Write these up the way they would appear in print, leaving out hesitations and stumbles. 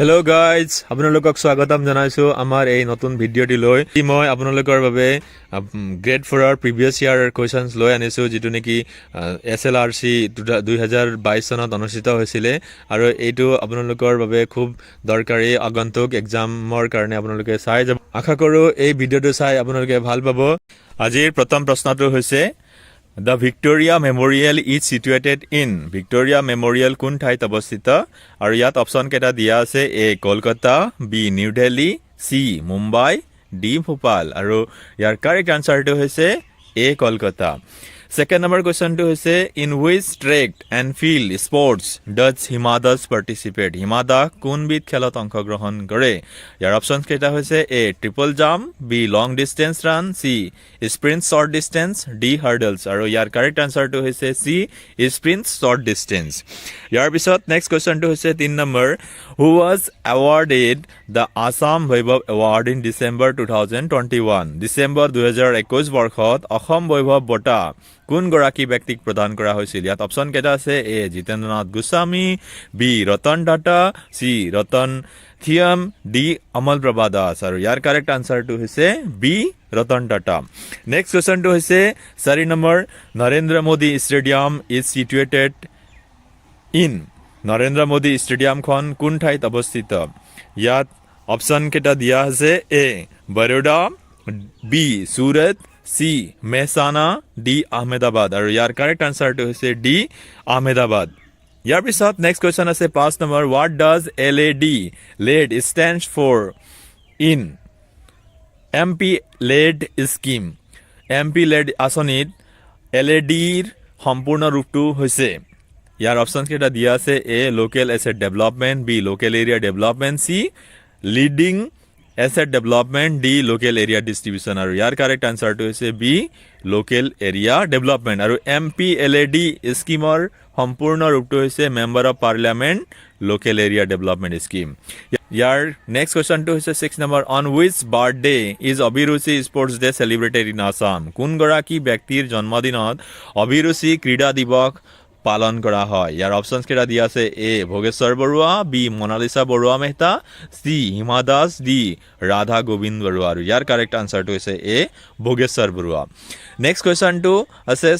Hello' guys, আপোনালোকক স্বাগতম জনাইছোঁ আমাৰ এই নতুন ভিডিঅ'টিলৈ। মই আপোনালোকৰ বাবে গ্ৰেড 4ৰ প্ৰিভিয়াছ ইয়াৰ কুৱেশ্যনছ লৈ আনিছোঁ, যিটো নেকি SLRC 2022 চনত অনুষ্ঠিত হৈছিলে। আৰু এইটো আপোনালোকৰ বাবে খুব দৰকাৰী আগন্তুক এক্সামৰ কাৰণে আপোনালোকে চাই যাব। আশা কৰোঁ এই ভিডিঅ'টো চাই আপোনালোকে ভাল পাব। আজিৰ প্ৰথম প্ৰশ্নটো হৈছে The Victoria Memorial is situated in Victoria Memorial কোন ঠাইত অৱস্থিত? আৰু ইয়াত অপশ্যন কেইটা দিয়া আছে: A Kolkata, B new Delhi, C Mumbai, D Bhopal. আৰু ইয়াৰ কাৰেক্ট আনচাৰটো হৈছে A কলকাতা। Second number questionটো হৈছে in which track and field sports does Hima Das participate? Hima Das কোনবিধ খেলত অংশগ্ৰহণ কৰে? ইয়াৰ অপশ্যন কেইটা হৈছে: A triple jump, B long distance run, C sprint short distance, D hurdles. আৰু ইয়াৰ কাৰেক্ট আনচাৰটো হৈছে C স্প্ৰিণ্ট শ্বৰ্ট ডিষ্টেন্স। ইয়াৰ পিছত নেক্সট কুৱেশ্যনটো হৈছে 3 number who was awarded the Assam Vaibhav Award in December 2021? December 2021 বৰ্ষত অসম বৈভৱ বঁটা কোনগৰাকী ব্যক্তিক প্ৰদান কৰা হৈছিল? ইয়াত অপশ্যন কেইটা আছে: A Jitendranath Goswami, B Ratan Tata, C Ratan থিয়ম, D Amal Prabha Das. আৰু ইয়াৰ কাৰেক্ট আনচাৰটো হৈছে B ৰতন টাটা। নেক্সট কুৱেশ্যনটো হৈছে 4 number Narendra Modi stadium is situated in. Narendra Modi ষ্টেডিয়ামখন কোন ঠাইত অৱস্থিত? ইয়াত অপশ্যন কেইটা দিয়া আছে: A Baroda, B সুৰট, C Mehsana, D Ahmedabad. আৰু ইয়াৰ কাৰেক্ট আনচাৰটো হৈছে D আহমেদাবাদ। ইয়াৰ পিছত নেক্সট কুৱেশ্যন আছে 5 number what does LED stands for in MP LED scheme? MP LED আঁচনিত LEDৰ সম্পূৰ্ণ ৰূপটো হৈছে। ইয়াৰ অপশ্যন কেইটা দিয়া আছে: A local asset development, B local area development, C leading asset development, D local area distribution. আৰু ইয়াৰ কাৰেক্ট আনচাৰটো হৈছে B লোকেল এৰিয়া ডেভেলপমেণ্ট। আৰু MPLAD স্কিমৰ সম্পূৰ্ণ ৰূপটো হৈছে member of parliament local area development scheme. ইয়াৰ নেক্সট কুৱেশ্যনটো হৈছে 6 number on which birthday is Abhiruchi sports day celebrated in Assam? কোনগৰাকী ব্যক্তিৰ জন্মদিনত অভিৰুচি ক্ৰীড়া দিৱস পালন কৰা হয়? ইয়াৰ অপশ্যন কেইটা দিয়া আছে: A Bhogeswar Barua, B Monalisa Barua Mehta, C Hima Das, D Radha Gobinda Barua. আৰু ইয়াৰ কাৰেক্ট আনচাৰটো হৈছে A ভোগেশ্বৰ বৰুৱা। নেক্সট কুৱেশ্যনটো আছে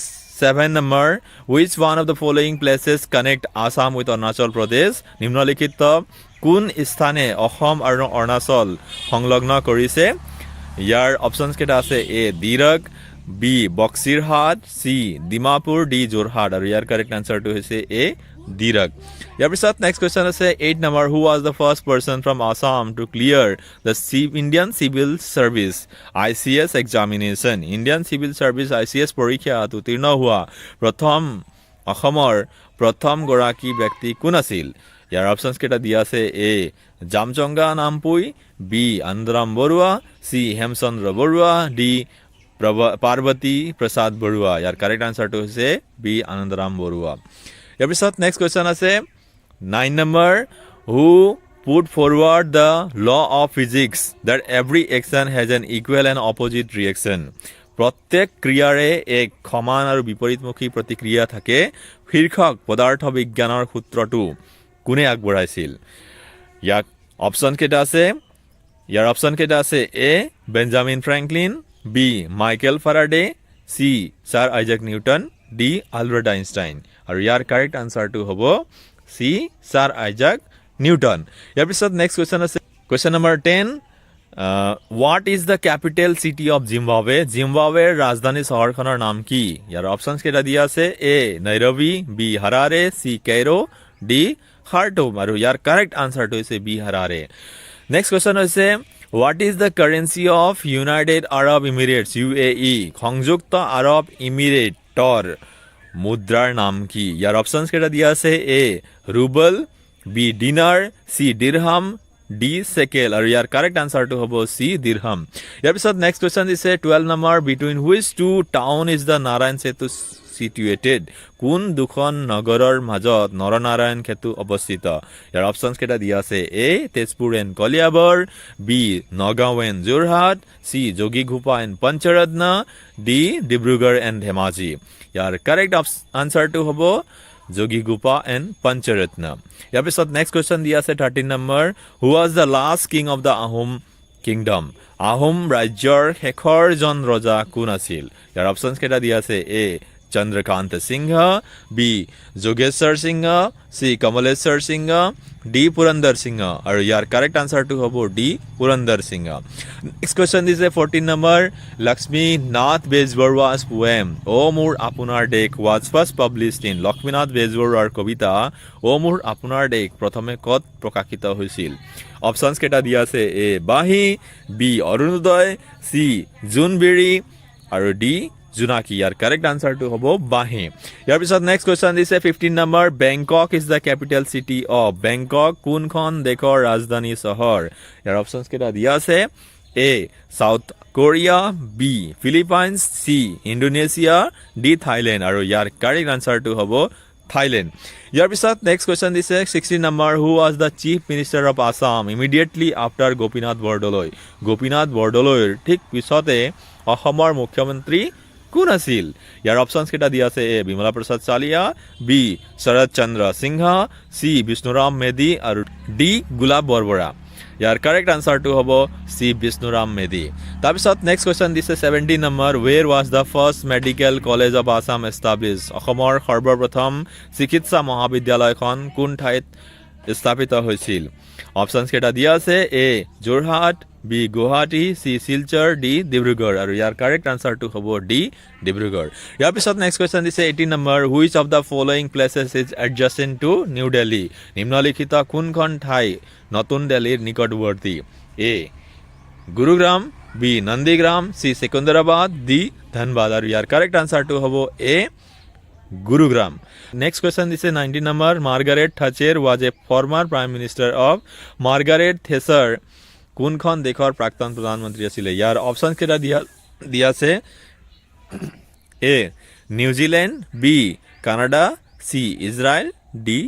7 number which one of the following places connect Assam with Arunachal Pradesh? নিম্নলিখিত কোন স্থানে অসম আৰু অৰুণাচল সংলগ্ন কৰিছে? ইয়াৰ অপশ্যন কেইটা আছে: A দিৰক, B Boxirhat, C Dimapur, D Jorhat. আৰু ইয়াৰ কাৰেক্ট আনচাৰটো হৈছে A দিৰক। ইয়াৰ পিছত নেক্সট কুৱেশ্যন আছে 8 number who was the first person from Assam to clear the Indian Civil Service ICS examination? Indian civil service ICS পৰীক্ষাত উত্তীৰ্ণ হোৱা অসমৰ প্ৰথমগৰাকী ব্যক্তি কোন আছিল? ইয়াৰ অপশ্যন কেইটা দিয়া আছে: A Jamchonga Nampui, B Anandaram Barua, C Hemchandra Barua, D Parbati Prasad Barua. ইয়াৰ কাৰেক্ট আনচাৰটো হৈছে B আনন্দৰাম বৰুৱা। ইয়াৰ পিছত নেক্সট কুৱেশ্যন আছে 9 number who put forward the law of physics that every action has N equal and opposite reaction? প্ৰত্যেক ক্ৰিয়াৰে এক সমান আৰু বিপৰীতমুখী প্ৰতিক্ৰিয়া থাকে শীৰ্ষক পদাৰ্থ বিজ্ঞানৰ সূত্ৰটো কোনে আগবঢ়াইছিল? ইয়াক অপশ্যন কেইটা আছে: ইয়াৰ অপশ্যন কেইটা আছে: A Benjamin Franklin, B Michael Faraday, C sir Isaac Newton, D Albert Einstein. আৰু ইয়াৰ কাৰেক্ট আনচাৰটো হ'ব C ছাৰ আইজাক নিউটন। ইয়াৰ পিছত নেক্সট কুৱেশ্যন আছে question number 10 what is the capital city of Zimbabwe? জিম্বাৱেৰ ৰাজধানী চহৰখনৰ নাম কি? ইয়াৰ অপশ্যন কেইটা দিয়া আছে: A Nairobi, B হাৰাৰে, C Cairo, D খাৰ্টুম। আৰু ইয়াৰ কাৰেক্ট আনচাৰটো হৈছে B হাৰাৰে। নেক্সট কুৱেশ্যন হৈছে what is the currency of United Arab Emirates UAE? সংযুক্ত আৰব ইমিৰেটৰ মুদ্ৰাৰ নাম কি? ইয়াৰ অপশ্যন কেইটা দিয়া আছে: A rouble, B dinner, C dirham, D shekel. আৰু ইয়াৰ কাৰেক্ট আনচাৰটো হ'ব C দিৰহাম। ইয়াৰ পিছত নেক্সট কুৱেশ্যন দিছে 12 নম্বৰ between which two town is the Narayan Setu situated? কোন দুখন নগৰৰ মাজত নৰনাৰায়ণ সেতু অৱস্থিত? ইয়াৰ অপশ্যন কেইটা দিয়া আছে: A Tezpur and Kaliabor, B Nagaon and Jorhat, C Jogighopa and Pancharatna, D Dibrugarh and Dhemaji. ইয়াৰ কাৰেক্ট আনচাৰটো হ'ব Jogigupa and Pancharatna. ইয়াৰ পিছত নেক্সট কুৱেশ্যন দিয়া আছে 13 number who was the last king of the Ahom kingdom Ahom ৰাজ্যৰ শেষৰজন ৰজা কোন আছিল ইয়াৰ অপশ্যনছ কেইটা দিয়া আছে এ চন্দ্ৰকান্ত সিংহ বি যোগেশ্বৰ সিংহ সি কমলেশ্বৰ সিংহ ডি পুৰন্দৰ সিংহ আৰু ইয়াৰ কাৰেক্ট আনসাৰটো হ'ব ডি পুৰন্দৰ সিংহ নেক্সট কুৱেশ্যন দিছে 14 নম্বৰ লক্ষ্মী নাথ বেজবৰুৱা's poem অ মোৰ আপোনাৰ দেশ was first published in Lakshminath বেজবৰুৱাৰ কবিতা অ মোৰ আপোনাৰ দেশ প্ৰথমে ক'ত প্ৰকাশিত হৈছিল অপশ্যনছ কেইটা দিয়া আছে এ বাহি বি অৰুণোদয় সি জোনবিৰি আৰু ডি জোনাকি ইয়াৰ কাৰেক্ট আনসাৰটো হ'ব বাহি ইয়াৰ পিছত নেক্সট কুৱেশ্যন দিছে 15 number Bangkok is the capital city of Bangkok কোনখন দেশৰ ৰাজধানী চহৰ ইয়াৰ অপশ্যনছ কেইটা দিয়া আছে A South Korea B Philippines C Indonesia D Thailand আৰু ইয়াৰ কাৰেক্ট আনসাৰটো হ'ব থাইলেণ্ড ইয়াৰ পিছত নেক্সট কুৱেশ্যন দিছে 16 number who was the chief minister of Assam immediately after Gopinath বৰদলৈৰ ঠিক পিছতে অসমৰ মুখ্যমন্ত্ৰী কোন আছিল ইয়াৰ অপশ্যনছ কেইটা দিয়া আছে A Bimala Prasad Chaliha B Sarat Chandra Singha C Bishnuram Medhi আৰু ডি গুলাব বৰবৰা ইয়াৰ কাৰেক্ট আনসাৰটো হ'ব সি বিষ্ণুৰাম মেধি তাৰপিছত নেক্সট কুৱেশ্যন দিছে 17 number where was the first medical college of Assam establish অসমৰ সৰ্বপ্ৰথম চিকিৎসা মহাবিদ্যালয়খন কোন ঠাইত স্থাপিত হৈছিল অপশ্যনছ কেইটা দিয়া আছে এ যোৰহাট বি গুৱাহাটী সি শিলচৰ ডি ডিব্ৰুগড় আৰু ইয়াৰ কাৰেক্ট আনসাৰটো হ'ব ডি ডিব্ৰুগড় ইয়াৰ পিছত নেক্সট কুৱেশ্যন দিছে 18 number which of the following places is adjacent to New Delhi নিম্নলিখিত কোনখন ঠাই নতুন দিল্লীৰ নিকটৱৰ্তী A Gurugram B Nandigram C Secunderabad D Dhanbad আৰু ইয়াৰ কাৰেক্ট আনসাৰটো হ'ব এ গুৰুগ্ৰাম নেক্সট কুৱেশ্যন দিছে 19 number Margaret Thatcher was a former prime minister of Margaret Thatcher কোনখন দেশৰ প্ৰাক্তন প্ৰধানমন্ত্ৰী আছিলে ইয়াৰ অপশ্যন কেইটা দিয়া আছে এ নিউজিলেণ্ড বি কানাডা সি ইজৰাইল ডি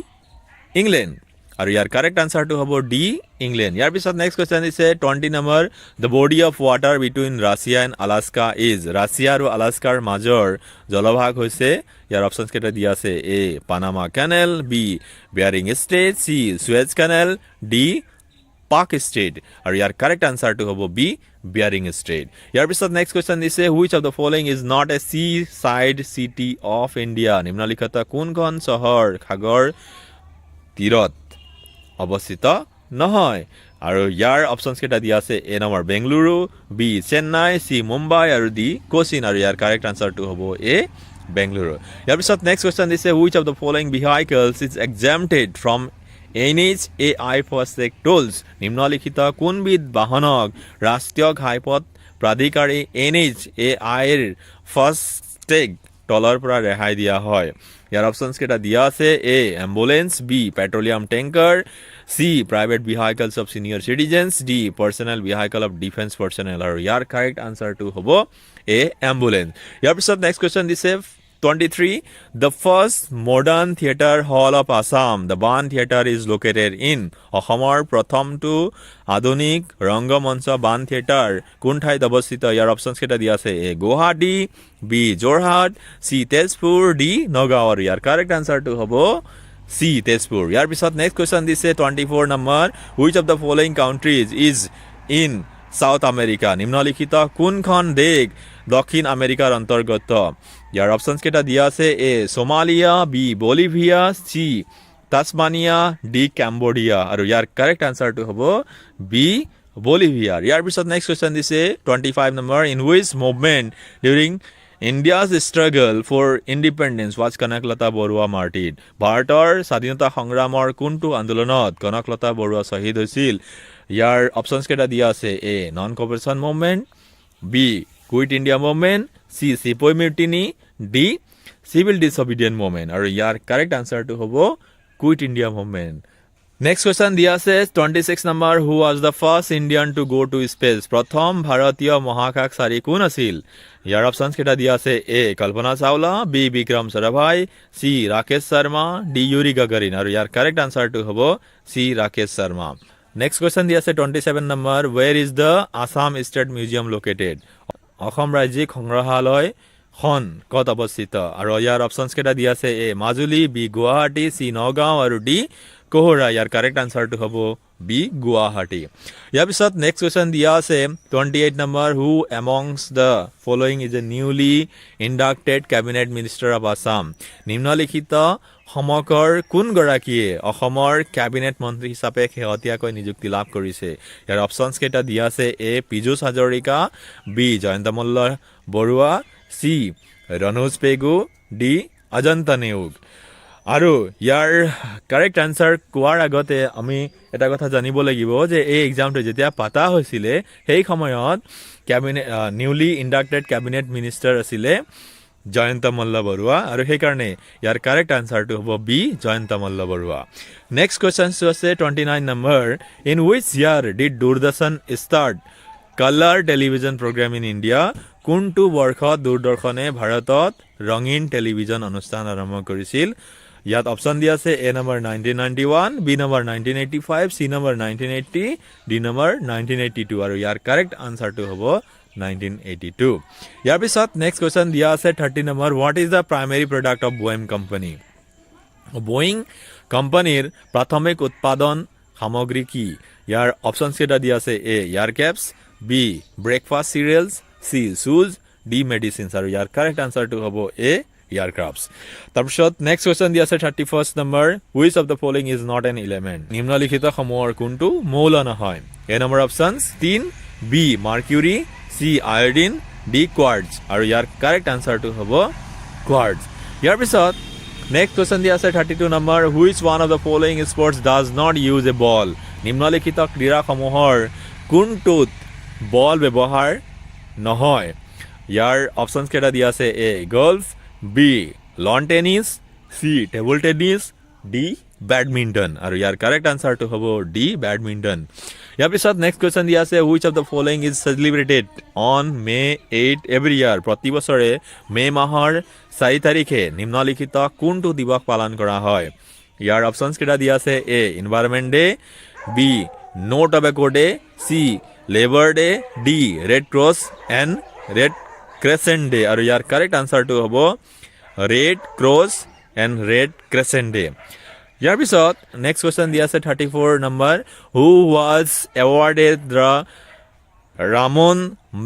ইংলেণ্ড আৰু ইয়াৰ কাৰেক্ট আনসাৰটো হ'ব ডি ইংলেণ্ড ইয়াৰ পিছত নেক্সট কুৱেশ্যন দিছে 20 number the body of water between Russia and Alaska is Russia আৰু আলাস্কাৰ মাজৰ জলভাগ হৈছে ইয়াৰ অপশ্যনছ কেইটা দিয়া আছে A Panama canal B Bering strait C সুৱেজ কেনেল ডি পাক ষ্ট্ৰেইট আৰু ইয়াৰ কাৰেক্ট আনসাৰটো হ'ব বি বেয়াৰিং ষ্ট্ৰেইট ইয়াৰ পিছত নেক্সট কুৱেশ্যন দিছে which of the following is not a seaside city of India নিম্নলিখিত কোনখন চহৰ সাগৰ তীৰত অৱস্থিত নহয় আৰু ইয়াৰ অপশ্যনছ কেইটা দিয়া আছে A number Bengaluru B Chennai C Mumbai আৰু ডি কোচিন আৰু ইয়াৰ কাৰেক্ট আনসাৰটো হ'ব এ বেংগলুৰু ইয়াৰ পিছত নেক্সট কুৱেশ্যন দিছে which of the following vehicles is exempted from NHAI FASTag tolls নিম্নলিখিত কোনবিধ বাহনক ৰাষ্ট্ৰীয় ঘাইপথ প্ৰাধিকাৰী NHAIৰ ফাষ্টেগ টলৰ পৰা ৰেহাই দিয়া হয় ইয়াৰ অপশ্যনছ কেইটা দিয়া আছে A ambulance B petroleum tanker C private vehicles of senior citizens D personnel vehicle of defence personnel আৰু ইয়াৰ কাৰেক্ট আনসাৰটো হ'ব এ এম্বুলেন্স ইয়াৰ পিছত নেক্সট কুৱেশ্যন দিছে 23 the first modern theater hall of Assam the Ban theater is located in অসমৰ প্ৰথমটো আধুনিক ৰংগমঞ্চ বান থিয়েটাৰ কোন ঠাইত অৱস্থিত ইয়াৰ অপশ্যনছ কেইটা দিয়া আছে এ গুৱাহাটী বি যোৰহাট সি তেজপুৰ ডি নগাঁও আৰু ইয়াৰ কাৰেক্ট আনসাৰটো হ'ব সি তেজপুৰ ইয়াৰ পিছত নেক্সট কুৱেশ্যন দিছে 24 number which of the following countries is in South America নিম্নলিখিত কোনখন দেশ দক্ষিণ আমেৰিকাৰ অন্তৰ্গত ইয়াৰ অপশ্যনছ কেইটা দিয়া আছে এ সোমালিয়া বি বলিভিয়া সি তাছমানিয়া ডি কেম্বোডিয়া আৰু ইয়াৰ কাৰেক্ট আনসাৰটো হ'ব বি বলিভিয়া ইয়াৰ পিছত নেক্সট কুৱেশ্যন দিছে 25 number in which movement during India's struggle for independence was Kanaklata Barua martyred ভাৰতৰ স্বাধীনতা সংগ্ৰামৰ কোনটো আন্দোলনত কনকলতা বৰুৱা শ্বহীদ হৈছিল ইয়াৰ অপশ্যনছ কেইটা দিয়া আছে A non cooperation movement B quit India movement C sepoy mutiny D civil disobedient movement আৰু ইয়াৰ কাৰেক্ট আনসাৰটো হ'ব quit India movement next question দিয়া আছে 26 number who was the first Indian to go' to space প্ৰথম ভাৰতীয় মহাকাশচাৰী কোন আছিল ইয়াৰ অপশ্যনছ কেইটা দিয়া আছে এ কল্পনা চাওলা বি বিক্ৰম সাৰাভাই সি ৰাকেশ শৰ্মা ডি ইউৰি গাগাৰিন আৰু ইয়াৰ কাৰেক্ট আনসাৰটো হ'ব সি ৰাকেশ শৰ্মা নেক্সট কুৱেশ্যন দিয়া আছে 27 number ৱেৰ is the Assam state museum located Assam ৰাজ্যিক সংগ্ৰহালয় খন ক'ত অৱস্থিত আৰু ইয়াৰ অপশ্যনছ কেইটা দিয়া আছে এ মাজুলী, বি গুৱাহাটী, চি নগাঁও আৰু ডি কোহৰা। ইয়াৰ কাৰেক্ট আনচাৰটো হ'ব বি গুৱাহাটী। ইয়াৰ পিছত নেক্সট কুৱেশ্যন দিয়া আছে 28 number, who amongst the following is a newly inducted cabinet minister of Assam. নিম্নলিখিত সমকৰ কোনগৰাকীয়ে অসমৰ কেবিনেট মন্ত্ৰী হিচাপে শেহতীয়াকৈ নিযুক্তি লাভ কৰিছে। ইয়াৰ অপশ্যনছ কেইটা দিয়া আছে এ Piyush Hazarika, B Jayanta Malla Barua, C Ranoj Pegu, D Ajanta Neog. আৰু ইয়াৰ কাৰেক্ট আনচাৰ কোৱাৰ আগতে আমি এটা কথা জানিব লাগিব যে এই এক্সামটো যেতিয়া পাতা হৈছিলে সেই সময়ত নিউলি ইণ্ডাক্টেড কেবিনেট মিনিষ্টাৰ আছিলে জয়ন্ত মল্ল বৰুৱা আৰু সেইকাৰণে ইয়াৰ কাৰেক্ট আনচাৰটো হ'ব বি জয়ন্ত মল্ল বৰুৱা। নেক্সট কুৱেশ্যনটো আছে 29 নম্বৰ, in which year did Doordarshan start colour television program in India. কোনটো বৰ্ষত দূৰদৰ্শনে ভাৰতত ৰঙীন টেলিভিজন অনুষ্ঠান আৰম্ভ কৰিছিল। ইয়াত অপশ্যন দিয়া আছে A number 1991, B number 1985, C number 1980, D number 1982 আৰু ইয়াৰ কাৰেক্ট আনচাৰটো হ'ব 1982। ইয়াৰ পিছত নেক্সট কুৱেশ্যন দিয়া আছে 30 number, what is the primary product of Boeing company. Boeing কোম্পানীৰ প্ৰাথমিক উৎপাদন সামগ্ৰী কি। ইয়াৰ অপশ্যনছ কেইটা দিয়া আছে A ear caps, B breakfast cereals, C shoes, D medicines আৰু ইয়াৰ কাৰেক্ট আনচাৰটো হ'ব এ এয়াৰক্ৰাফ্টছ। তাৰপিছত নেক্সট কুৱেশ্যন দিয়া আছে 31 number, which of the following is not an element. নিম্নলিখিত সমূহৰ কোনটো মৌল নহয়। A number options 3, B mercury, C iodine, D quartz আৰু ইয়াৰ কাৰেক্ট আনচাৰটো হ'ব কোৱাৰ্টছ। ইয়াৰ পিছত নেক্সট কুৱেশ্যন দিয়া আছে 32 number, which one of the following sports does not use a ball. নিম্নলিখিত ক্ৰীড়াসমূহৰ কোনটোত বল ব্যৱহাৰ নহয়। ইয়াৰ অপশ্যনছ কেইটা দিয়া আছে A golf, B lawn tennis, C table tennis, D badminton আৰু ইয়াৰ কাৰেক্ট আনচাৰটো হ'ব ডি বেডমিণ্টন। ইয়াৰ পিছত নেক্সট কুৱেশ্যন দিয়া আছে which of the following is celebrated on May 8 every year. প্ৰতি বছৰে মে' মাহৰ 4 তাৰিখে নিম্নলিখিত কোনটো দিৱস পালন কৰা হয়। ইয়াৰ অপশ্যনছ কেইটা দিয়া আছে A Environment Day, B No Tobacco Day, C Labour Day, D Red Cross and Red Crescent Day আৰু ইয়াৰ কাৰেক্ট আনচাৰটো হ'ব Red Cross and Red Crescent Day. ইয়াৰ পিছত নেক্সট কুৱেশ্যন দিয়া আছে 34 number, who was awarded the Ramon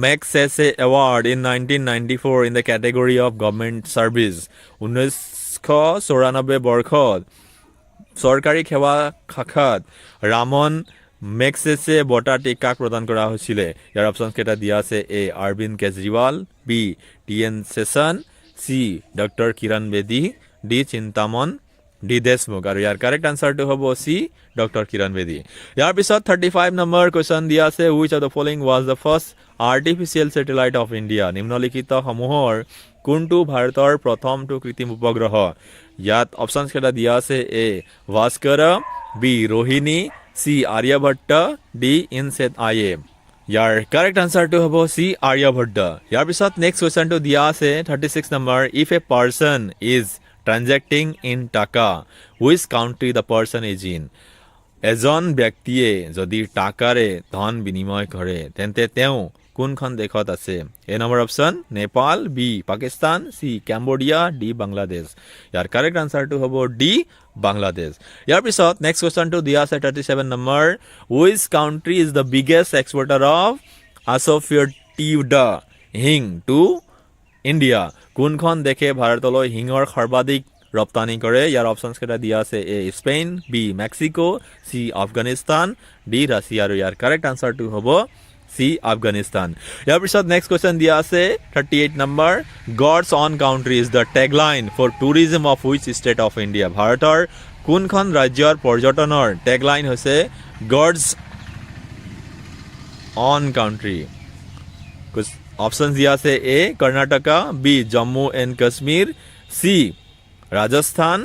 Magsaysay award in 1994 in the category of government service. 1994 বৰ্ষত চৰকাৰী সেৱা শাখাত ৰামন মেগছেছে বঁটাটি কাক প্ৰদান কৰা হৈছিলে। ইয়াৰ অপশ্যন কেইটা দিয়া আছে A Arvind Kejriwal, B T N Seshan, C doctor Kiran Bedi, D Chintaman, D Deshmukh আৰু ইয়াৰ কাৰেক্ট আনচাৰটো হ'ব চি ডক্টৰ কিৰণ বেদী। ইয়াৰ পিছত 35 নম্বৰ কুৱেশ্যন দিয়া আছে which of the following was the first artificial satellite of India. নিম্নলিখিত সমূহৰ কোনটো ভাৰতৰ প্ৰথমটো কৃত্ৰিম উপগ্ৰহ। ইয়াত অপশ্যনছ কেইটা দিয়া আছে A Bhaskara, B Rohini, C Aryabhata, D INSAT IA. ইয়াৰ কাৰেক্ট আনচাৰটো হ'ব চি আৰ্যভট্ট। ইয়াৰ পিছত নেক্সট কুৱেশ্যনটো দিয়া আছে 36 number, if a person is transacting in taka which country the person is in. এজন ব্যক্তিয়ে যদি টাকাৰে ধন বিনিময় কৰে তেন্তে তেওঁ কোনখন দেশত আছে। A number option Nepal, B Pakistan, C Cambodia, D Bangladesh. ইয়াৰ কাৰেক্ট আনচাৰটো হ'ব ডি বাংলাদেশ। ইয়াৰ পিছত নেক্সট কুৱেশ্যনটো দিয়া আছে 37 number, which country is the biggest exporter of asafoetida hing to India. কোনখন দেশে ভাৰতলৈ হিঙৰ সৰ্বাধিক ৰপ্তানি কৰে। ইয়াৰ অপশ্যনছ কেইটা দিয়া আছে A Spain, B Mexico, C Afghanistan, D Russia আৰু ইয়াৰ কাৰেক্ট আনচাৰটো হ'ব চি আফগানিস্তান। ইয়াৰ পিছত নেক্সট কুৱেশ্যন দিয়া আছে 38 number, God's own country is the tagline for tourism of which state of India. ভাৰতৰ কোনখন ৰাজ্যৰ পৰ্যটনৰ টেগলাইন হৈছে গডছ অন কাউণ্ট্ৰি। অপশ্যন দিয়া আছে A Karnataka, B Jammu and Kashmir, C Rajasthan,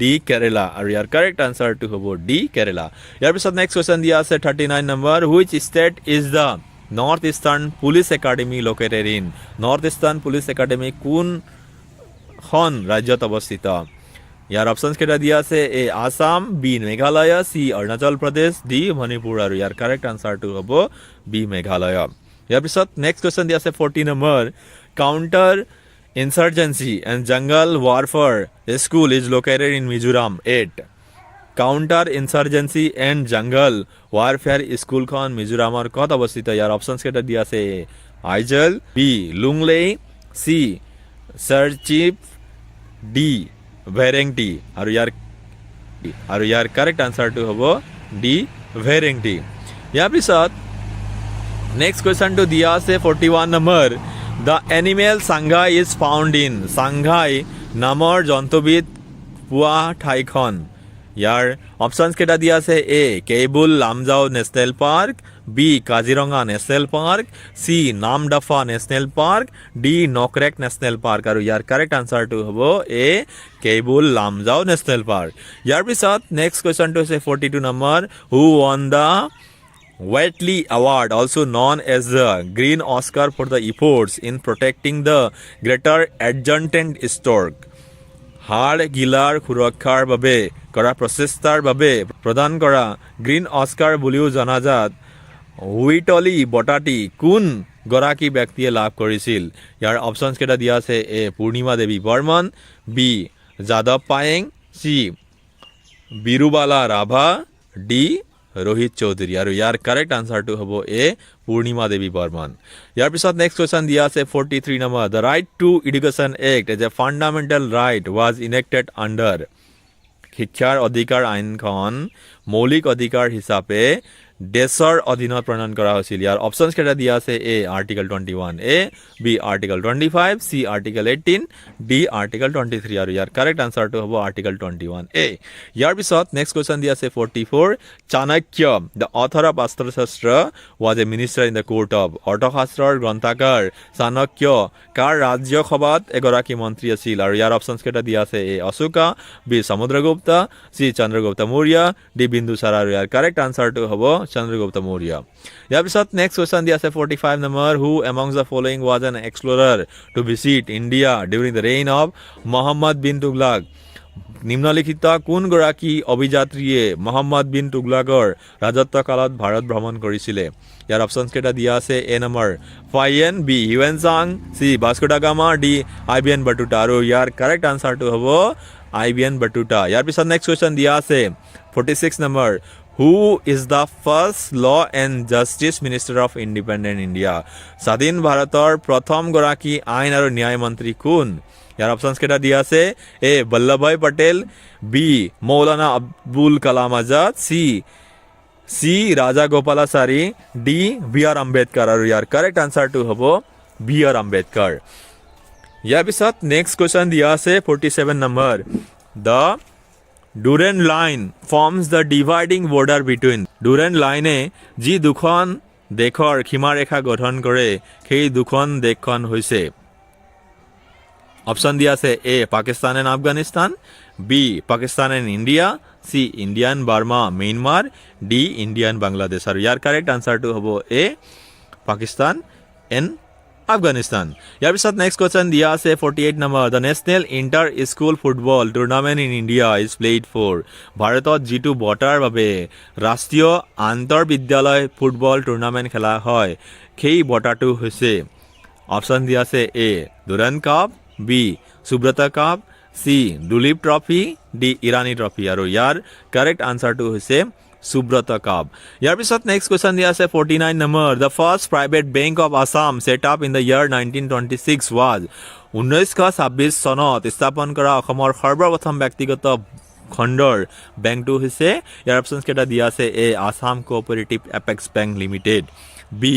D Kerala আৰু ইয়াৰ কাৰেক্ট আনচাৰটো হ'ব ডি কেৰেলা। ইয়াৰ পিছত নেক্সট কুৱেশ্যন দিয়া আছে 39 number, which state is the north eastern police academy located in. North eastern police academy কোনখন ৰাজ্যত অৱস্থিত। ইয়াৰ অপশ্যনছ কেইটা দিয়া আছে A Assam, B Meghalaya, C Arunachal Pradesh, D Manipur আৰু ইয়াৰ কাৰেক্ট আনচাৰটো হ'ব বি মেঘালয়। ইয়াৰ পিছত নেক্সট কুৱেশ্যন দিয়া আছে 40 number, counter Insurgency and Jungle Warfare School is located in Mizoram. 8. Counter Insurgency and Jungle Warfare School খন মিজোৰামৰ ক'ত অৱস্থিত? ইয়াৰ অপশ্যনছ কেইটা দিয়া আছে: আইজল, বি লুংলেই, সি চাৰ্চিপ, ডি ভেৰেংটি। আৰু ইয়াৰ কাৰেক্ট আনচাৰটো হ'ব ডি ভেৰেংটি। ইয়াৰ পিছত নেক্সট কুৱেশ্যনটো দিয়া আছে 41 number. The animal Sangai is found in. Sangai নামৰ জন্তুবিধ পোৱা ঠাইখন। ইয়াৰ অপশ্যনছ কেইটা দিয়া আছে: A Keibul Lamjao national park, B Kaziranga national park, C Namdapha national park, D Nokrek national park. আৰু ইয়াৰ কাৰেক্ট আনচাৰটো হ'ব A Keibul Lamjao national park. ইয়াৰ পিছত নেক্সট কুৱেশ্যনটো হৈছে 42 number. Who won the Whitley Award, also known as the Green Oscar for the efforts in protecting the greater adjacent stork. হাড় গিলাৰ সুৰক্ষাৰ বাবে কৰা প্ৰচেষ্টাৰ বাবে প্ৰদান কৰা গ্ৰীণ অস্কাৰ বুলিও জনাজাত হুইটলি বঁটাটি কোন গৰাকী ব্যক্তিয়ে লাভ কৰিছিল? ইয়াৰ অপশ্যনছ কেইটা দিয়া আছে: এ পূৰ্ণিমা দেৱী বৰ্মন, বি যাদৱ পায়েং, চি বিৰুবালা ৰাভা, ডি ৰোহিত চৌধুৰী। আৰু ইয়াৰ কাৰেক্ট আনচাৰটো হ'ব এ পূৰ্ণিমা দেৱী বৰ্মন। ইয়াৰ পিছত নেক্সট কুৱেশ্যন দিয়া আছে 43 number. The right to education act as a fundamental right was enacted under. শিক্ষাৰ অধিকাৰ আইনখন মৌলিক অধিকাৰ হিচাপে দেশৰ অধীনত প্ৰণয়ন কৰা হৈছিল। ইয়াৰ অপশ্যনছ কেইটা দিয়া আছে: A article 21, A B article 25, C article 18, D article 23। আৰু ইয়াৰ কাৰেক্ট আনচাৰটো হ'ব আৰ্টিকল 21 এ। ইয়াৰ পিছত নেক্সট কুৱেশ্যন দিয়া আছে 44। Chanakya the author of Arthashastra was a minister in the court of. অৰ্থশাস্ত্ৰৰ গ্ৰন্থাকাৰ চাণক্য কাৰ ৰাজ্যসভাত এগৰাকী মন্ত্ৰী আছিল? আৰু ইয়াৰ অপশ্যনছ কেইটা দিয়া আছে: A Ashoka, B Samudragupta, C Chandragupta Maurya, D Bindusara. আৰু ইয়াৰ কাৰেক্ট আনচাৰটো হ'ব চন্দ্ৰগুপ্ত মৌৰ্য। ইয়াৰ পিছত নেক্সট কুৱেশ্যন দিয়া আছে 45 number. Who amongst the following was an explorer to visit India during the reign of Muhammad bin Tughlaq. নিম্নলিখিত কোনগৰাকী অভিযাত্ৰীয়ে মহম্মদ বিন তুগলাকৰ ৰাজত্ব কালত ভাৰত ভ্ৰমণ কৰিছিলে? ইয়াৰ অপশ্যনছ কেইটা দিয়া আছে: A number Fa Hien, B Hiuen Tsang, C Vasco da Gama, D Ibn Battuta. আৰু ইয়াৰ কাৰেক্ট আনচাৰটো হ'ব আইবিএন বাটুটা। ইয়াৰ পিছত নেক্সট কুৱেশ্যন দিয়া আছে 46 number. Who is the first law and justice minister of independent India. স্বাধীন ভাৰতৰ প্ৰথমগৰাকী আইন আৰু ন্যায় মন্ত্ৰী কোন? ইয়াৰ অপশ্যনছ কেইটা দিয়া আছে: এ বল্লভভাই পেটেল, বি মৌলানা আবুল কালাম আজাদ, চি ৰাজা Gopalachari, D B R Ambedkar. আৰু ইয়াৰ কাৰেক্ট আনচাৰটো হ'ব বি আৰ আম্বেদকাৰ। ইয়াৰ পিছত নেক্সট কুৱেশ্যন দিয়া আছে 47 number. The Durand line forms the dividing border between. Durand লাইনে যি দুখন দেশৰ সীমাৰেখা গঠন কৰে সেই দুখন দেশখন হৈছে। অপশ্যন দিয়া আছে: A Pakistan and Afghanistan, B Pakistan and India, C Indian Burma Myanmar, D Indian Bangladesh. আৰু ইয়াৰ কাৰেক্ট আনচাৰটো হ'ব এ পাকিস্তান এণ্ড আফগানিস্তান। ইয়াৰ পিছত নেক্সট কুৱেশ্যন দিয়া আছে 48 number. The national inter school football tournament in India is played for. ভাৰতত যিটো বঁটাৰ বাবে ৰাষ্ট্ৰীয় আন্তঃ বিদ্যালয় ফুটবল টুৰ্ণামেণ্ট খেলা হয় সেই বঁটাটো হৈছে। অপশ্যন দিয়া আছে: A Durand cup, B Subroto cup, C Duleep trophy, D Irani trophy. আৰু ইয়াৰ কাৰেক্ট আনচাৰটো হৈছে সুব্ৰতা কাপ। ইয়াৰ পিছত নেক্সট কুৱেশ্যন দিয়া আছে 49 number. The first private bank of Assam set up in the year 1926 was. 1926 চনত স্থাপন কৰা অসমৰ সৰ্বপ্ৰথম ব্যক্তিগত খণ্ডৰ বেংকটো হৈছে। ইয়াৰ অপশ্যনছ কেইটা দিয়া আছে: A Assam cooperative apex bank limited, B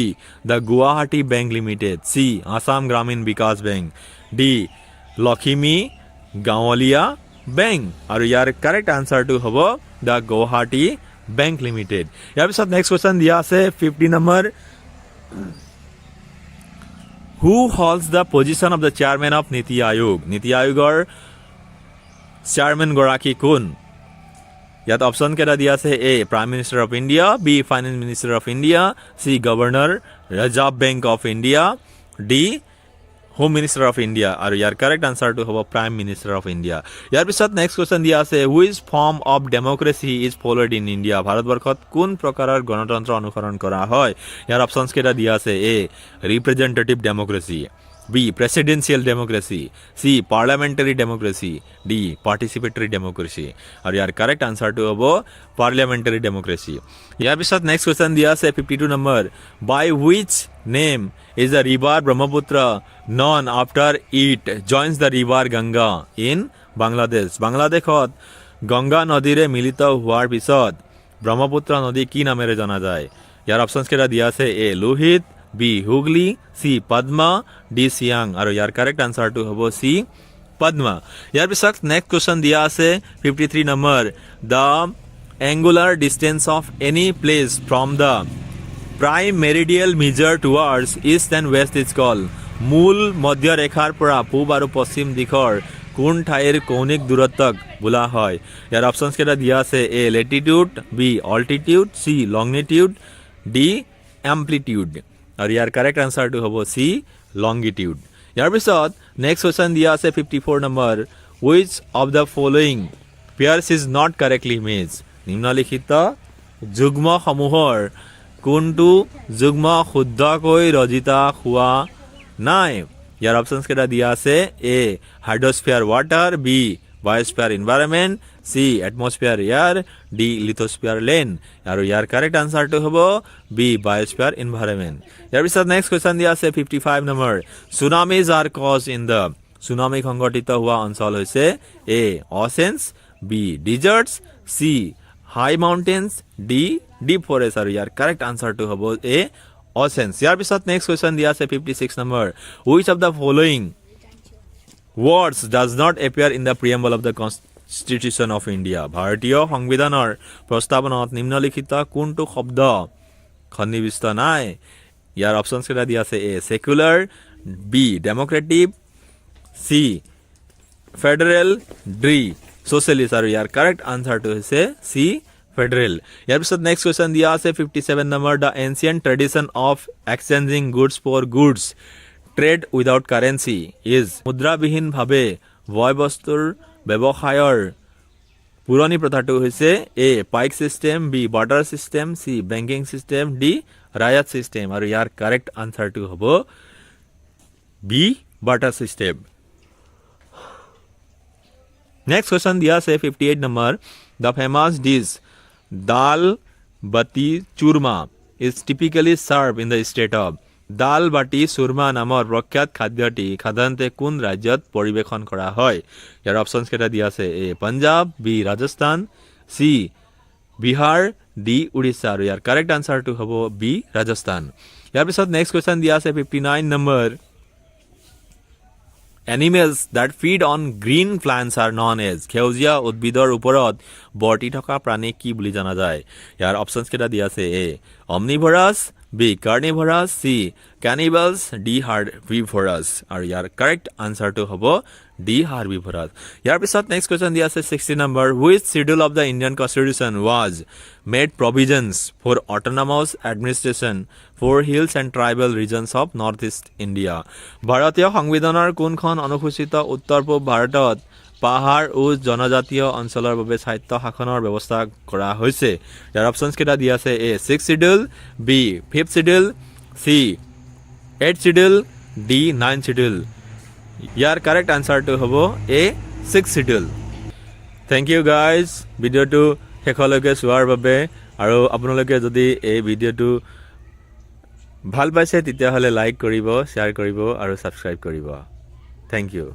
the Guwahati bank limited, C Assam Gramin Vikash bank, D Lakhimi Gaonlia bank. আৰু ইয়াৰ কাৰেক্ট আনচাৰটো হ'ব দ্য গুৱাহাটী বেংক লিমিটেড। ইয়াৰ পিছত নেক্সট কুৱেশ্যন দিয়া আছে 50 number. Who holds the position of the chairman of NITI Aayog. নীতি আয়োগৰ চেয়াৰমেন গৰাকী কোন? ইয়াত অপশ্যন কেইটা দিয়া আছে: A prime minister of India, B finance minister of India, C governor reserve bank of India, D home minister of India. আৰু ইয়াৰ কাৰেক্ট আনচাৰটো হ'ব প্ৰাইম মিনিষ্টাৰ অফ ইণ্ডিয়া। ইয়াৰ পিছত নেক্সট কুৱেশ্যন দিয়া আছে which form of democracy is followed in India. ভাৰতবৰ্ষত কোন প্ৰকাৰৰ গণতন্ত্ৰ অনুসৰণ কৰা হয়? ইয়াৰ অপশ্যনছ কেইটা দিয়া আছে: A representative democracy, B. Presidential democracy. C. Parliamentary democracy. D. Participatory democracy. আৰু ইয়াৰ কাৰেক্ট আনসাৰটো হ'ব parliamentary democracy. ইয়াৰ পিছত নেক্সট কোৱেশ্চন দিয়া আছে 52 number. By which name is the river Brahmaputra known after it joins the river Ganga in Bangladesh? বাংলাদেশত গংগা নদীৰে মিলিত হোৱাৰ পিছত ব্ৰহ্মপুত্ৰ নদী কি নামেৰে জনা যায়? ইয়াৰ অপচনছ কেইটা দিয়া আছে এ লোহিত, বি হুগলি, সি পদ্মা, ডি সিয়াং। আৰু ইয়াৰ কাৰেক্ট আনসাৰটো হ'ব সি পদ্মা। ইয়াৰ পিছত নেক্সট কুৱেশ্যন দিয়া আছে 53 number. The angular distance of any place from the prime meridian measure towards east and west is call. মূল মধ্যৰেখাৰ পৰা পূব আৰু পশ্চিম দিশৰ কোন ঠাইৰ কৌণিক দূৰত্বক বোলা হয়? ইয়াৰ অপচনছ কেইটা দিয়া আছে এ লেটিটিউড, বি অল্টিটিউড, সি লংনিটিউড, ডি এম্প্লিটিউড। আৰু ইয়াৰ কাৰেক্ট আনসাৰটো হ'ব সি লংগিটিউড। ইয়াৰ পিছত নেক্সট কুৱেশ্যন দিয়া আছে 54 number. Wish of the following pairs is not correctly image? নিম্নলিখিত যুগ্মসমূহৰ কোনটো যুগ্ম শুদ্ধকৈ ৰজিতা হোৱা নাই? ইয়াৰ অপচনছ কেইটা দিয়া আছে এ হাইড্ৰস্ফিয়াৰ ৱাটাৰ, বি বায়োস্ফিয়াৰ এনভাইৰনমেণ্ট, সি এটমস্ফিয়াৰ এয়াৰ, ডি লিথোস্ফিয়াৰ লেণ্ড। আৰু ইয়াৰ কাৰেক্ট আনসাৰটো হ'ব বি বায়োস্ফিয়াৰ এনভাইৰনমেণ্ট। ইয়াৰ পিছত নেক্সট কুৱেশ্যন দিয়া আছে 55 number. Tsunamis are cause in the tsunami সংঘটিত হোৱা অঞ্চল হৈছে A oceans, B deserts, C high mountains, D deep forest. আৰু ইয়াৰ কাৰেক্ট আনসাৰটো হ'ব এ অচেন্স। ইয়াৰ পিছত নেক্সট কুৱেশ্যন দিয়া আছে 56 number. Wish of the following words does not appear in the preamble of the Constitution of India? ভাৰতীয় সংবিধানৰ প্ৰস্তাৱনাত নিম্নলিখিত কোনটো শব্দ সন্নিৱিষ্ট নাই? ইয়াৰ অপচনছ কেইটা দিয়া আছে এ সেকুলাৰ, বি ডেমক্ৰেটিক, সি ফেডাৰেল, ডি ছ'চিয়েলিষ্ট। আৰু ইয়াৰ কাৰেক্ট আনসাৰটো হৈছে চি ফেডাৰেল। ইয়াৰ পিছত নেক্সট কুৱেশ্যন দিয়া আছে 57 number. The ancient tradition of exchanging goods for goods trade without currency is মুদ্ৰাবিহীনভাৱে বয় বস্তুৰ ব্যৱসায়ৰ পুৰণি প্ৰথাটো হৈছে A Paik system, B barter system, C banking system, D ryot system. আৰু ইয়াৰ কাৰেক্ট আনসাৰটো হ'ব B barter system. Next question দিয়া আছে 58 number. The famous dish dal bati churma is typically serve in the state of. Dal bati চুৰমা নামৰ প্ৰখ্যাত খাদ্যটি সাধাৰণতে কোন ৰাজ্যত পৰিৱেশন কৰা হয়? ইয়াৰ অপচনছ কেইটা দিয়া আছে A Punjab, B Rajasthan, C Bihar, D Orissa. আৰু ইয়াৰ কাৰেক্ট আনসাৰটো হ'ব বি ৰাজস্থান। ইয়াৰ পিছত নেক্সট কুৱেশ্যন দিয়া আছে 59 number. Animals that feed on green plants are known. As উদ্ভিদৰ ওপৰত বৰ্তি থকা প্ৰাণী কি বুলি জনা যায়? ইয়াৰ অপচনছ কেইটা দিয়া আছে এ অমনিভৰাছ, বি কাৰ্নিভৰাছ, চি কেনিবেলছ, ডি হাৰ্বিভৰাছ। আৰু ইয়াৰ কাৰেক্ট আনসাৰটো হ'ব ডি হাৰ্বিভৰাছ। ইয়াৰ পিছত নেক্সট কুৱেশ্যন দিয়া আছে 60 number. Which schedule of the Indian constitution was made provisions for autonomous administration for hills and tribal regions of north east India? ভাৰতীয় সংবিধানৰ কোনখন অনুসূচিত উত্তৰ পূব ভাৰতত পাহাৰ ও জনজাতীয় অঞ্চলৰ বাবে স্বায়ত্ত শাসনৰ ব্যৱস্থা কৰা হৈছে? ইয়াৰ অপচনছ কেইটা দিয়া আছে A 6 schedule, B 5th schedule, C 8th schedule, D 9th schedule. ইয়াৰ কাৰেক্ট আনসাৰটো হ'ব A 6th schedule. Thank you guys ভিডিঅ'টো শেষলৈকে চোৱাৰ বাবে। আৰু আপোনালোকে যদি এই ভিডিঅ'টো ভাল পাইছে তেতিয়াহ'লে লাইক কৰিব, শ্বেয়াৰ কৰিব আৰু ছাবস্ক্ৰাইব কৰিব। Thank U.